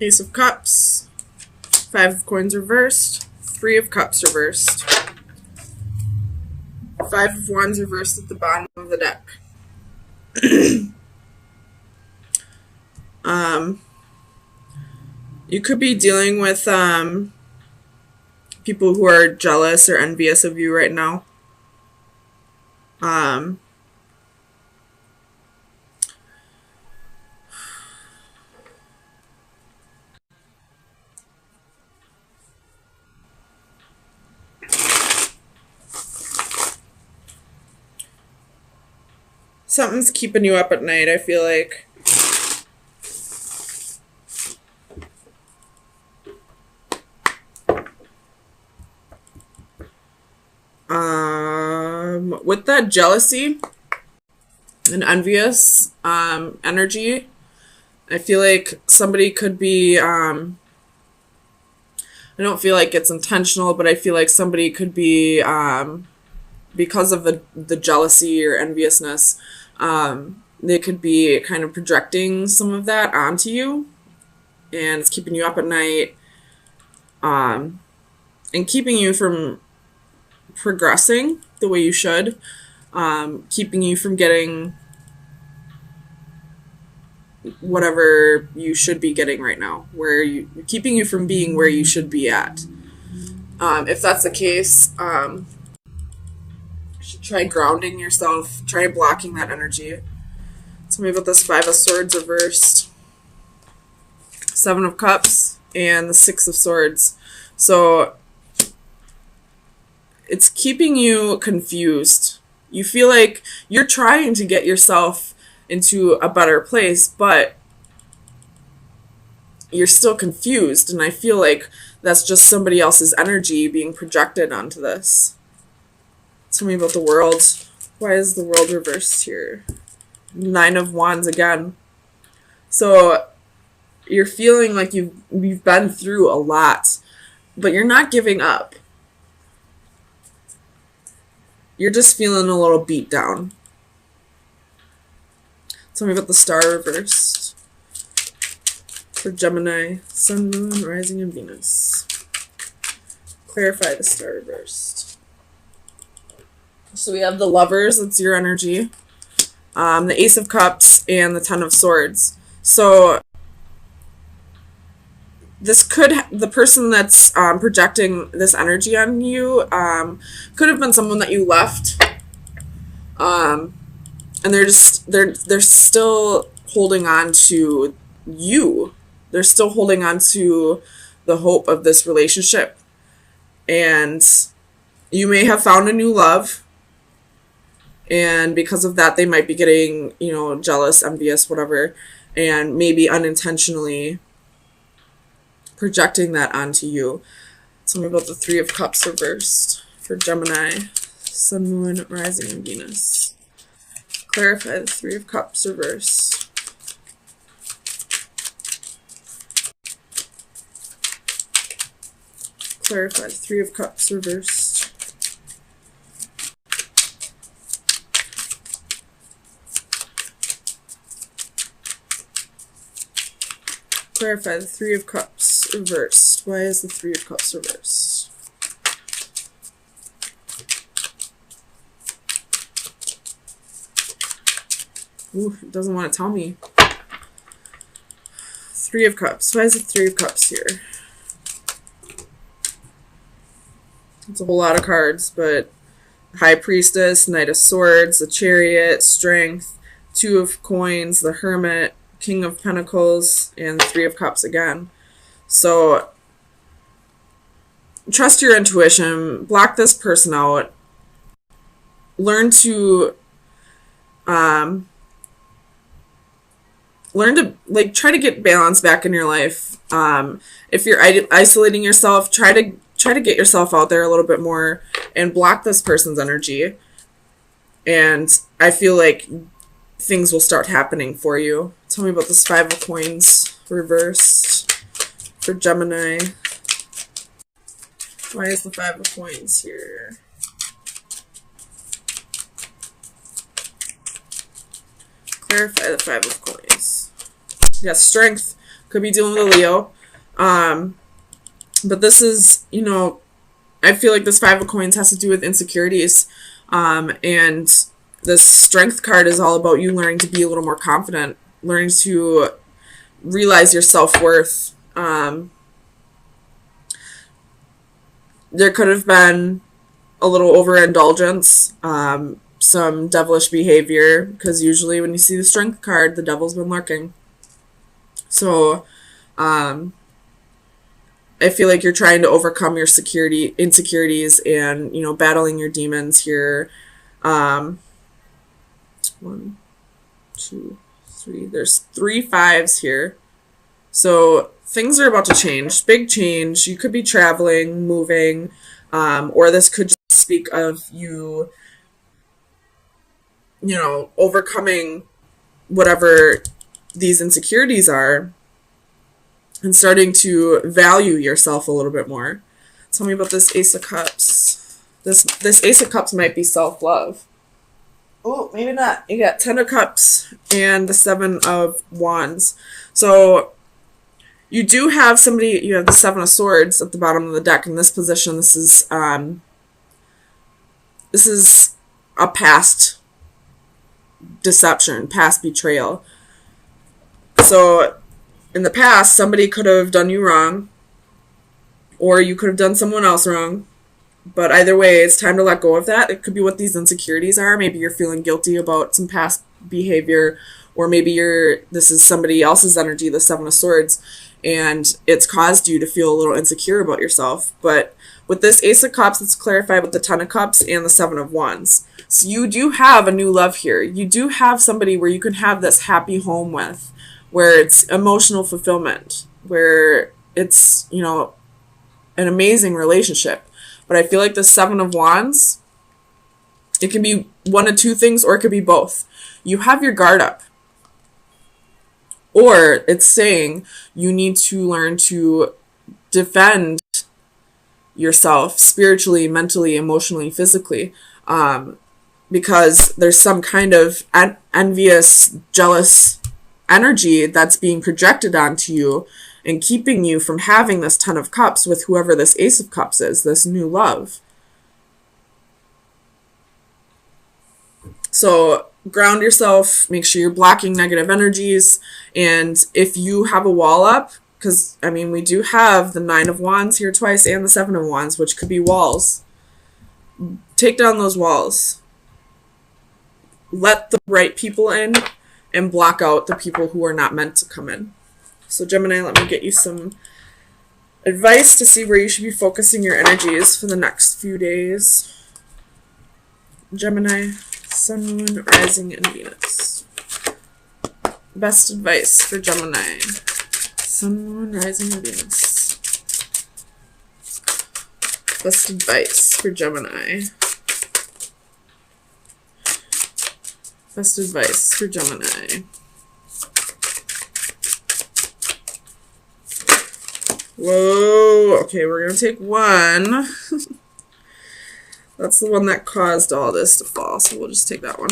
Ace of Cups, Five of Coins reversed, Three of Cups reversed, Five of Wands reversed at the bottom of the deck. You could be dealing with people who are jealous or envious of you right now. Something's keeping you up at night, I feel like. With that jealousy and envious energy, I feel like somebody could be, I don't feel like it's intentional, but I feel like somebody could be, because of the jealousy or enviousness, they could be kind of projecting some of that onto you, and it's keeping you up at night, and keeping you from progressing the way you should, keeping you from getting whatever you should be getting right now, keeping you from being where you should be at. If that's the case, you should try grounding yourself, try blocking that energy. Tell me about this Five of Swords reversed, Seven of Cups, and the Six of Swords. So it's keeping you confused. You feel like you're trying to get yourself into a better place, but you're still confused, and I feel like that's just somebody else's energy being projected onto this. Tell me about the World. Why is the World reversed here? Nine of Wands again. So you're feeling like you've been through a lot, but you're not giving up. You're just feeling a little beat down. Tell me about the Star reversed. For Gemini, Sun, Moon, Rising, and Venus. Clarify the Star reversed. So we have the Lovers, that's your energy. The Ace of Cups, and the Ten of Swords. So this the person that's projecting this energy on you could have been someone that you left, and they're still holding on to you. They're still holding on to the hope of this relationship, and you may have found a new love, and because of that, they might be getting, jealous, envious, whatever, and maybe unintentionally projecting that onto you. Tell me about the Three of Cups reversed for Gemini, Sun, Moon, Rising, and Venus. Clarify the Three of Cups reversed. Clarify the Three of Cups reversed. Clarify the Three of Cups reversed. Why is the Three of Cups reversed? Ooh, it doesn't want to tell me. Three of Cups. Why is the Three of Cups here? It's a whole lot of cards, but High Priestess, Knight of Swords, the Chariot, Strength, Two of Coins, the Hermit, King of Pentacles, and Three of Cups again. So trust your intuition, block this person out, learn to try to get balance back in your life. If you're isolating yourself, try to get yourself out there a little bit more and block this person's energy. And I feel like things will start happening for you. Tell me about this Five of Coins reversed for Gemini. Why is the Five of Coins here? Clarify the Five of Coins. Yes, Strength, Could be dealing with a Leo. But this is, I feel like this Five of Coins has to do with insecurities. And this Strength card is all about you learning to be a little more confident, learning to realize your self-worth. There could have been a little overindulgence, some devilish behavior, because usually when you see the Strength card, the devil's been lurking. So, I feel like you're trying to overcome your insecurities and, battling your demons here. 1, 2, 3. There's 3 5s here. So things are about to change. Big change. You could be traveling, moving, or this could just speak of you, overcoming whatever these insecurities are and starting to value yourself a little bit more. Tell me about this Ace of Cups. This Ace of Cups might be self-love. Oh, maybe not. You got 10 of Cups and the 7 of Wands. So you do have somebody, you have the 7 of Swords at the bottom of the deck in this position. This is a past deception, past betrayal. So in the past, somebody could have done you wrong, or you could have done someone else wrong. But either way, it's time to let go of that. It could be what these insecurities are. Maybe you're feeling guilty about some past behavior, or maybe this is somebody else's energy, the 7 of Swords, and it's caused you to feel a little insecure about yourself. But with this Ace of Cups, it's clarified with the 10 of Cups and the 7 of Wands. So you do have a new love here. You do have somebody where you can have this happy home with, where it's emotional fulfillment, where it's, an amazing relationship. But I feel like the 7 of Wands, it can be one of two things, or it could be both. You have your guard up, or it's saying you need to learn to defend yourself spiritually, mentally, emotionally, physically, because there's some kind of envious, jealous energy that's being projected onto you and keeping you from having this 10 of Cups with whoever this Ace of Cups is, this new love. So ground yourself, make sure you're blocking negative energies, and if you have a wall up, because, we do have the 9 of Wands here twice and the 7 of Wands, which could be walls. Take down those walls. Let the right people in and block out the people who are not meant to come in. So Gemini, let me get you some advice to see where you should be focusing your energies for the next few days. Gemini, Sun, Moon, Rising, and Venus. Best advice for Gemini. Sun, Moon, Rising, and Venus. Best advice for Gemini. Best advice for Gemini. Whoa. Okay, we're going to take one. That's the one that caused all this to fall, so we'll just take that one.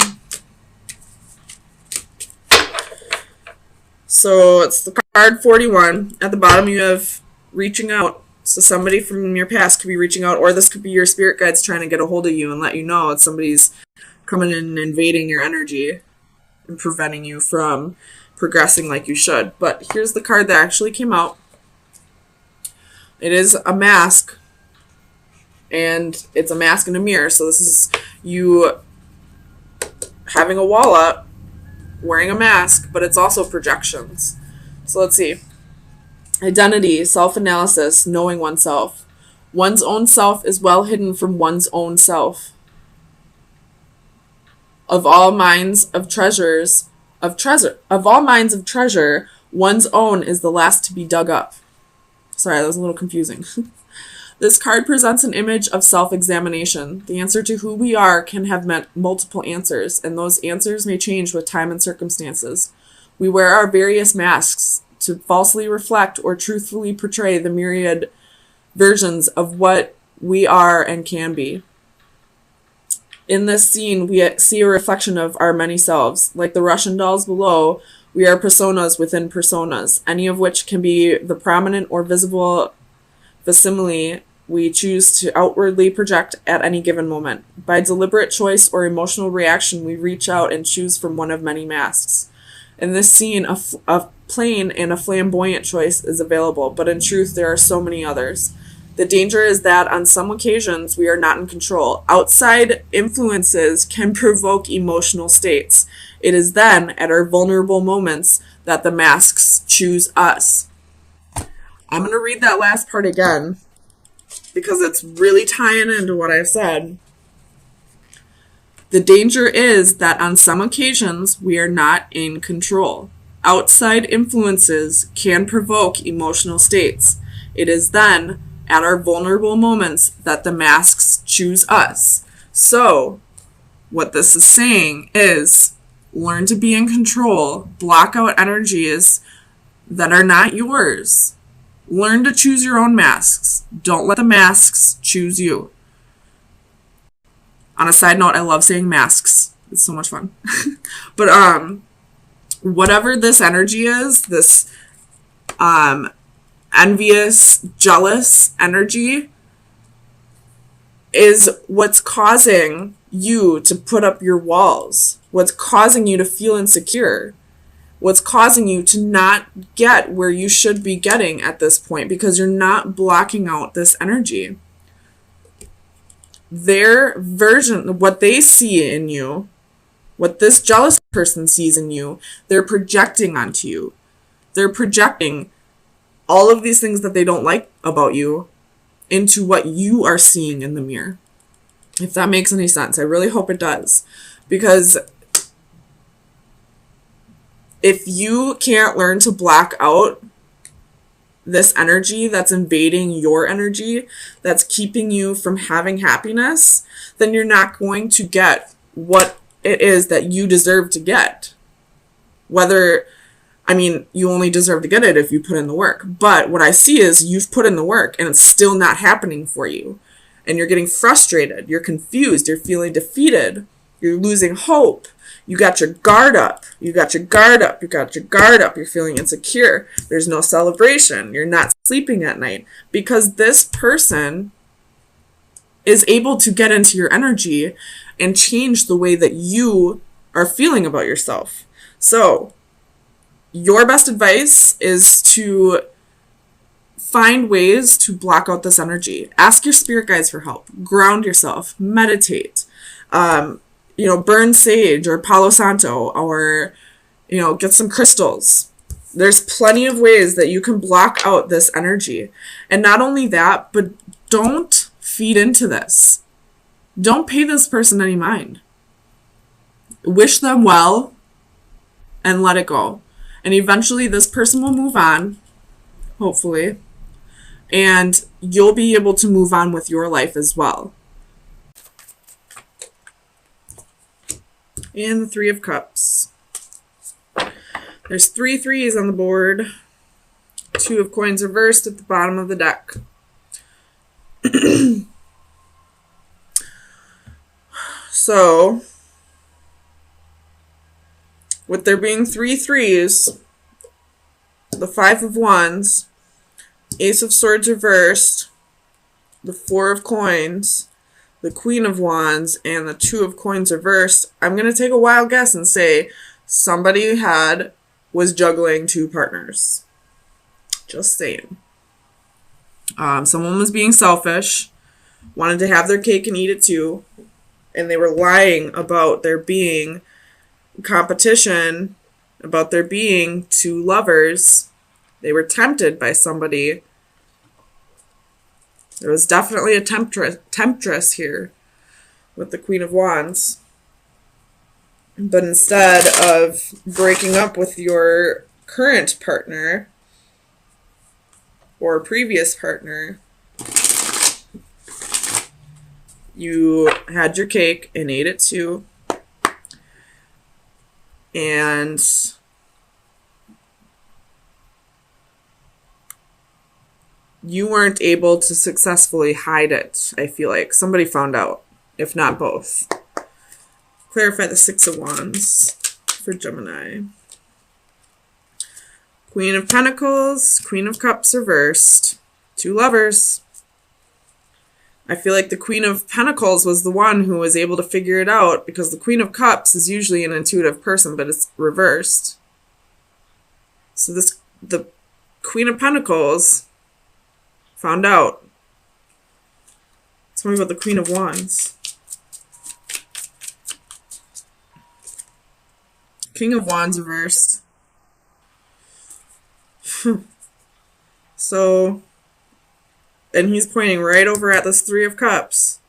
So it's the card 41. At the bottom you have reaching out. So somebody from your past could be reaching out, or this could be your spirit guides trying to get a hold of you and let you know that somebody's coming in and invading your energy and preventing you from progressing like you should. But here's the card that actually came out. It is a mask, and it's a mask and a mirror. So this is you having a wall up, wearing a mask, but it's also projections. So let's see. Identity, self-analysis, knowing oneself. One's own self is well hidden from one's own self. Of all minds of treasure, one's own is the last to be dug up. Sorry, that was a little confusing. This card presents an image of self-examination. The answer to who we are can have multiple answers, and those answers may change with time and circumstances. We wear our various masks to falsely reflect or truthfully portray the myriad versions of what we are and can be. In this scene, we see a reflection of our many selves. Like the Russian dolls below, We are personas within personas, any of which can be the prominent or visible facsimile we choose to outwardly project at any given moment. By deliberate choice or emotional reaction, we reach out and choose from one of many masks. In this scene, a plain and a flamboyant choice is available, but in truth, there are so many others. The danger is that on some occasions, we are not in control. Outside influences can provoke emotional states. It is then, at our vulnerable moments, that the masks choose us. I'm going to read that last part again, because it's really tying into what I've said. The danger is that on some occasions we are not in control. Outside influences can provoke emotional states. It is then, at our vulnerable moments, that the masks choose us. So, what this is saying is, learn to be in control, block out energies that are not yours. Learn to choose your own masks. Don't let the masks choose you. On a side note, I love saying masks. It's so much fun. But whatever this energy is, this envious, jealous energy, is what's causing you to put up your walls. What's causing you to feel insecure. What's causing you to not get where you should be getting at this point, because you're not blocking out this energy. Their version, what they see in you, what this jealous person sees in you, they're projecting onto you. They're projecting all of these things that they don't like about you into what you are seeing in the mirror. If that makes any sense. I really hope it does. Because if you can't learn to block out this energy that's invading your energy, that's keeping you from having happiness, then you're not going to get what it is that you deserve to get. You only deserve to get it if you put in the work. But what I see is you've put in the work and it's still not happening for you. And you're getting frustrated. You're confused. You're feeling defeated. You're losing hope. You got your guard up. You got your guard up. You got your guard up. You're feeling insecure. There's no celebration. You're not sleeping at night because this person is able to get into your energy and change the way that you are feeling about yourself. So, your best advice is to find ways to block out this energy. Ask your spirit guides for help. Ground yourself. Meditate. Burn sage or Palo Santo, or, get some crystals. There's plenty of ways that you can block out this energy. And not only that, but don't feed into this. Don't pay this person any mind. Wish them well and let it go. And eventually this person will move on, hopefully. And you'll be able to move on with your life as well. And the Three of Cups. There's 3 threes on the board. 2 of Coins reversed at the bottom of the deck. So, with there being 3 threes, the 5 of Wands, Ace of Swords reversed, the 4 of Coins, the Queen of Wands, and the 2 of Coins reversed, I'm going to take a wild guess and say somebody was juggling 2 partners. Just saying. Someone was being selfish, wanted to have their cake and eat it too, and they were lying about there being competition, about there being 2 lovers. They were tempted by somebody. There was definitely a temptress here with the Queen of Wands. But instead of breaking up with your current partner or previous partner, you had your cake and ate it too. And you weren't able to successfully hide it, I feel like. Somebody found out, if not both. Clarify the 6 of Wands for Gemini. Queen of Pentacles, Queen of Cups reversed. 2 lovers. I feel like the Queen of Pentacles was the one who was able to figure it out, because the Queen of Cups is usually an intuitive person, but it's reversed. So the Queen of Pentacles found out. Tell me about the Queen of Wands. King of Wands reversed. So, and he's pointing right over at this 3 of Cups.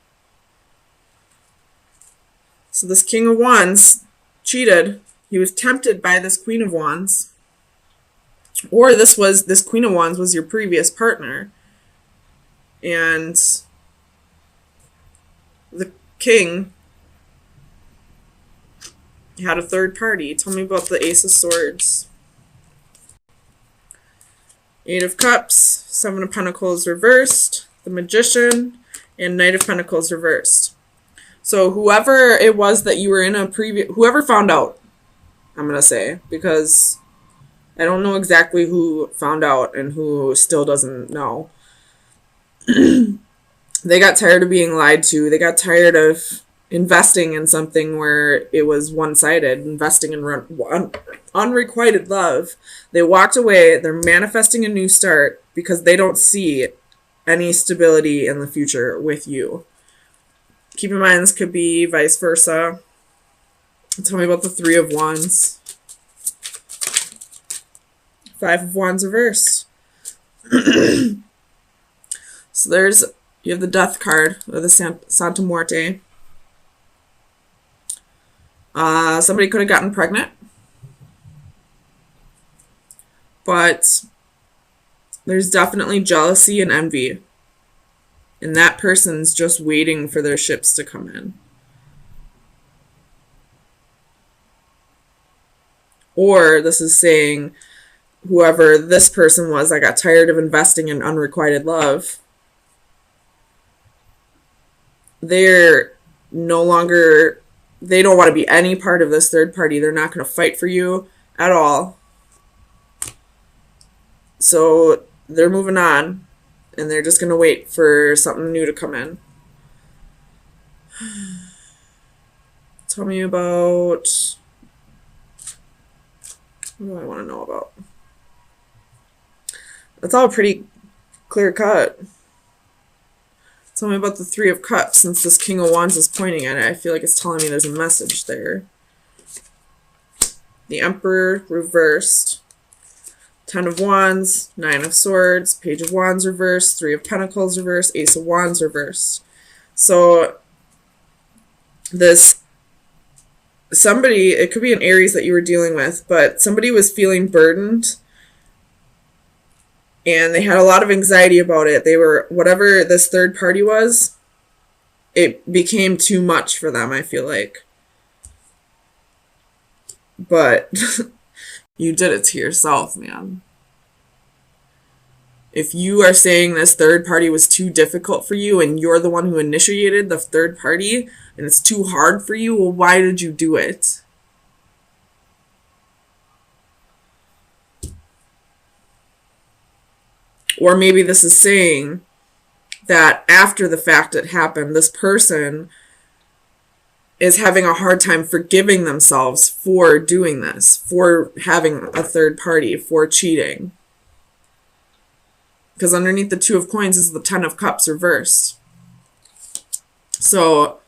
So this King of Wands cheated. He was tempted by this Queen of Wands. Or this Queen of Wands was your previous partner. And the King had a third party. Tell me about the Ace of Swords. 8 of Cups, 7 of Pentacles reversed, the Magician, and Knight of Pentacles reversed. So whoever it was that you were in a previous, whoever found out, I'm going to say, because I don't know exactly who found out and who still doesn't know. They got tired of being lied to. They got tired of investing in something where it was one-sided, investing in unrequited love. They walked away. They're manifesting a new start because they don't see any stability in the future with you. Keep in mind, this could be vice versa. Tell me about the 3 of Wands. 5 of Wands reversed. So you have the Death card, or the Santa Muerte. Somebody could have gotten pregnant. But there's definitely jealousy and envy. And that person's just waiting for their ships to come in. Or this is saying, whoever this person was that got tired of investing in unrequited love, they're no longer, they don't want to be any part of this third party. They're not going to fight for you at all. So they're moving on, and they're just going to wait for something new to come in. Tell me about, what do I want to know about? It's all pretty clear cut. Tell me about the 3 of Cups, since this King of Wands is pointing at it. I feel like it's telling me there's a message there. The Emperor reversed. 10 of Wands, 9 of Swords, Page of Wands reversed, 3 of Pentacles reversed, Ace of Wands reversed. So somebody, it could be an Aries that you were dealing with, but somebody was feeling burdened and they had a lot of anxiety about it. They were, whatever this third party was, it became too much for them, I feel like. But you did it to yourself, man. If you are saying this third party was too difficult for you and you're the one who initiated the third party and it's too hard for you, well, why did you do it? Or maybe this is saying that after the fact it happened, this person is having a hard time forgiving themselves for doing this, for having a third party, for cheating. Because underneath the 2 of Coins is the 10 of Cups reversed. So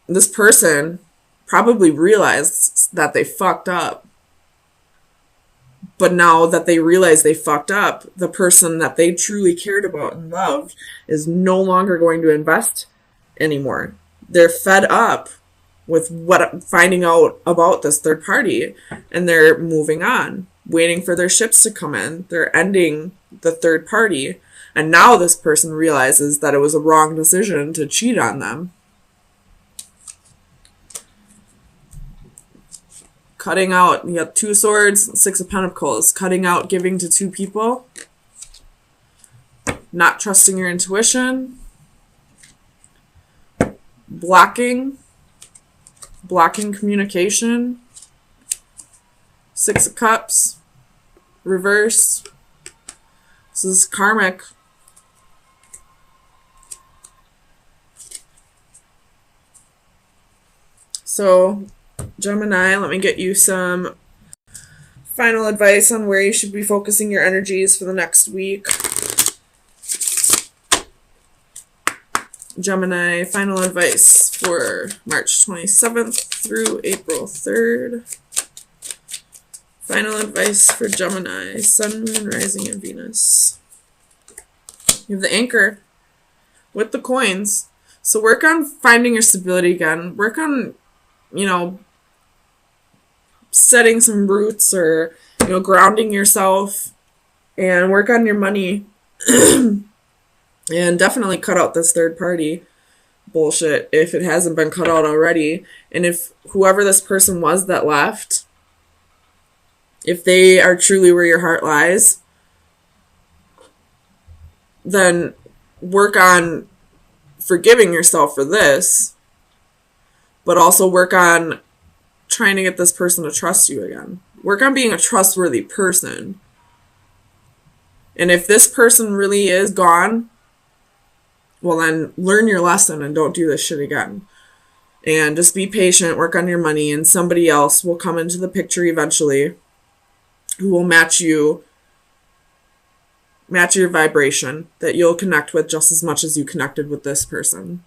this person probably realized that they fucked up. But now that they realize they fucked up, the person that they truly cared about and loved is no longer going to invest anymore. They're fed up with finding out about this third party, and they're moving on, waiting for their ships to come in. They're ending the third party, and now this person realizes that it was a wrong decision to cheat on them. Cutting out, you got 2 of Swords, 6 of Pentacles. Cutting out giving to 2 people. Not trusting your intuition. Blocking communication. Six of Cups, reverse. This is karmic. So, Gemini, let me get you some final advice on where you should be focusing your energies for the next week. Gemini, final advice for March 27th through April 3rd. Final advice for Gemini, Sun, Moon, Rising, and Venus. You have the Anchor with the coins. So work on finding your stability again. Work on, setting some roots or, grounding yourself, and work on your money. And definitely cut out this third party bullshit if it hasn't been cut out already. And if whoever this person was that left, if they are truly where your heart lies, then work on forgiving yourself for this, but also work on trying to get this person to trust you again. Work on being a trustworthy person. And if this person really is gone, well then learn your lesson and don't do this shit again. And just be patient, work on your money, and somebody else will come into the picture eventually who will match your vibration, that you'll connect with just as much as you connected with this person.